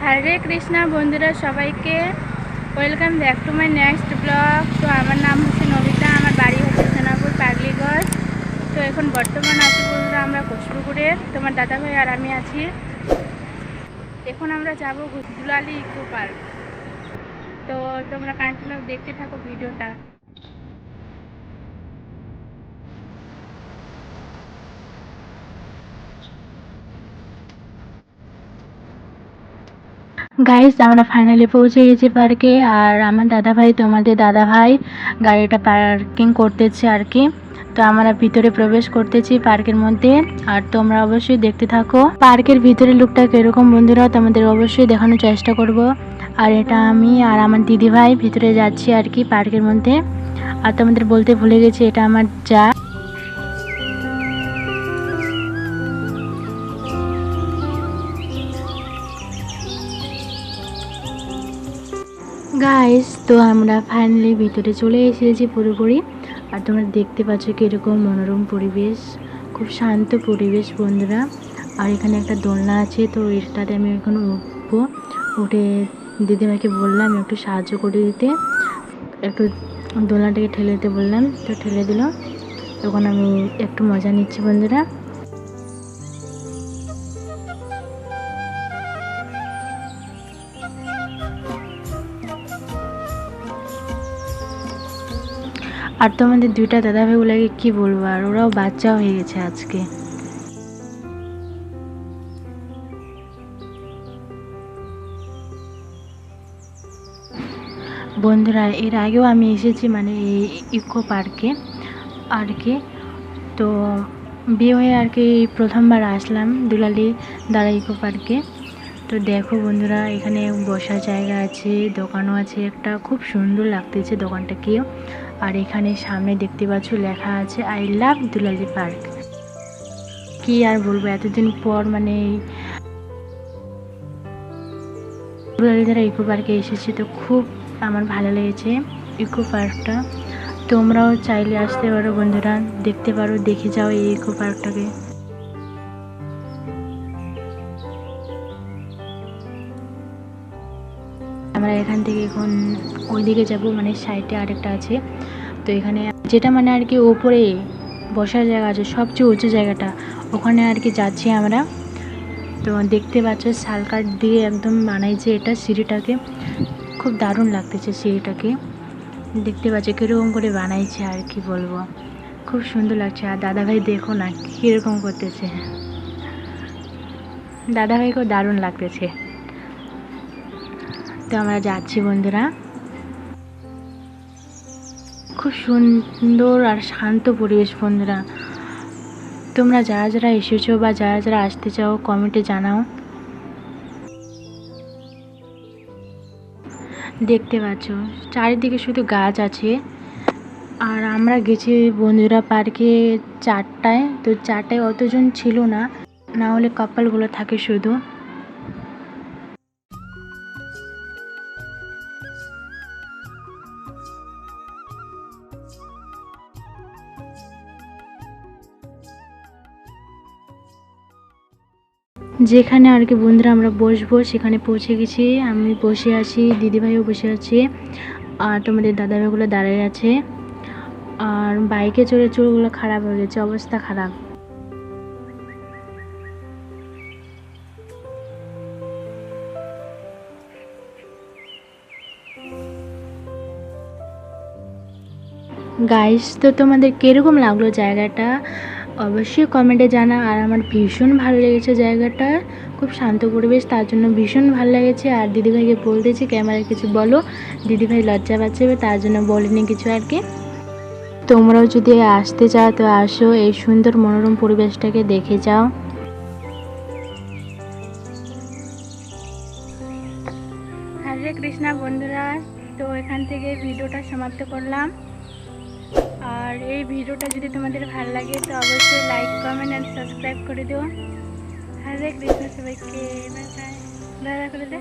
হরে কৃষ্ণা বন্ধুরা সবাইকে welcome back to my next blog. তো আমার নাম হচ্ছে নবিতা, আমার বাড়ি হচ্ছে সোনাপুর পাগলিগঞ্জ। তো এখন বর্তমান আছি বন্ধুরা আমরা কোষপুকুরে, তোমার দাদাভাই আর আমি আছি। এখন আমরা যাব দুলালি ইকো পার্ক। তো তোমরা কন্টিনিউ দেখতে থাকো ভিডিওটা। গাইস, আমরা ফাইনালি পৌঁছে গেছি পার্কে। আর আমার দাদাভাই, তোমাদের দাদাভাই গাড়িটা পার্কিং করতেছে আর কি। তো আমরা ভিতরে প্রবেশ করতেছি পার্কের মধ্যে, আর তোমরা অবশ্যই দেখতে থাকো পার্কের ভিতরে লুকটা কিরকম বন্ধুরা, তোমাদের অবশ্যই দেখানোর চেষ্টা করব। আর এটা আমি আর আমার দিদিভাই ভিতরে যাচ্ছি আর কি পার্কের মধ্যে। আর তোমাদের বলতে ভুলে গেছি, এটা আমার যা। গাইস, তো আমরা ফাইনালি ভিতরে চলে এসেছি পুরোপুরি। আর তোমরা দেখতে পাচ্ছ কীরকম মনোরম পরিবেশ, খুব শান্ত পরিবেশ বন্ধুরা। আর এখানে একটা দোলনা আছে, তো এটাতে আমি এখন উঠবো। উঠে দিদিভাইকে বললাম একটু সাহায্য করে দিতে, একটু দোলনাটাকে ঠেলে দিতে বললাম, তো ঠেলে দিল। তখন আমি একটু মজা নিচ্ছি বন্ধুরা। আর তোমাদের দুইটা দাদাভাইগুলোকে কি বলবো, আর ওরাও বাচ্চা হয়ে গেছে আজকে। বন্ধুরা, এর আগেও আমি এসেছি মানে এই ইকো পার্কে আর কি। তো বিয়ে হয়ে আর কি প্রথমবার আসলাম দুলালি দাঁড়া ইকো পার্কে। তো দেখো বন্ধুরা, এখানে বসার জায়গা আছে, দোকানও আছে একটা, খুব সুন্দর লাগতেছে দোকানটাকেও। আর এখানে সামনে দেখতে পাচ্ছ লেখা আছে আই লাভ দুলালি পার্ক। কি আর বলবো, এতদিন পর মানে দুলালি দ্বারা ইকো পার্কে এসেছি, তো খুব আমার ভালো লেগেছে ইকো পার্কটা। তোমরাও চাইলে আসতে পারো বন্ধুরা, দেখতে পারো, দেখে যাও এই ইকো পার্কটাকে। আমরা এখান থেকে এখন ওইদিকে যাব, মানে সাইডে আরেকটা আছে। তো এখানে যেটা মানে আর কি ওপরে বসার জায়গা আছে, সবচেয়ে উঁচু জায়গাটা, ওখানে আর কি যাচ্ছি আমরা। তো দেখতে পাচ্ছ শালকাঠ দিয়ে একদম বানাইছে এটা সিঁড়িটাকে, খুব দারুণ লাগতেছে সিঁড়িটাকে। দেখতে পাচ্ছ কীরকম করে বানাইছে, আর কি বলবো, খুব সুন্দর লাগছে। আর দাদাভাই দেখো না কীরকম করতেছে, দাদাভাইকেও দারুণ লাগতেছে। তো আমরা যাচ্ছি বন্ধুরা, খুব সুন্দর আর শান্ত পরিবেশ বন্ধুরা। তোমরা যারা যারা এসেছো বা যারা যারা আসতে চাও কমেন্টে জানাও। দেখতে পাচ্ছ চারিদিকে শুধু গাছ আছে। আর আমরা গেছি বন্ধুরা পার্কে 4টায়, তো 4টায় অতজন ছিল না, না হলে কাপলগুলো থাকে শুধু। যেখানে আর কি বন্ধুরা আমরা বসবো সেখানে পৌঁছে গেছি, আমি বসে আছি, দিদিভাইও বসে আছে, আর তোমাদের দাদাভাইগুলো দাঁড়িয়ে আছে। আর বাইকে চড়ে চুলগুলো খারাপ হয়ে গেছে, অবস্থা খারাপ। গাইস, তো তোমাদের কীরকম লাগলো জায়গাটা অবশ্যই কমেন্টে জানা। আর আমার ভীষণ ভালো লেগেছে জায়গাটা, খুব শান্ত পরিবেশ, তার জন্য ভীষণ ভালো লেগেছে। আর দিদিভাইকে বলতেছি ক্যামেরায় কিছু বলো, দিদিভাই লজ্জা পাচ্ছে, তার জন্য বলিনি কিছু আর কি। তোমরাও যদি আসতে চাও তো আসো, এই সুন্দর মনোরম পরিবেশটাকে দেখে যাও। হরে কৃষ্ণা বন্ধুরা, তো এখান থেকে ভিডিওটা সমাপ্ত করলাম। আর এই ভিডিওটা যদি তোমাদের ভালো লাগে তো অবশ্যই লাইক, কমেন্ট অ্যান্ড সাবস্ক্রাইব করে দিও। হরে কৃষ্ণ সবাইকে, বাই বাই, করে দে।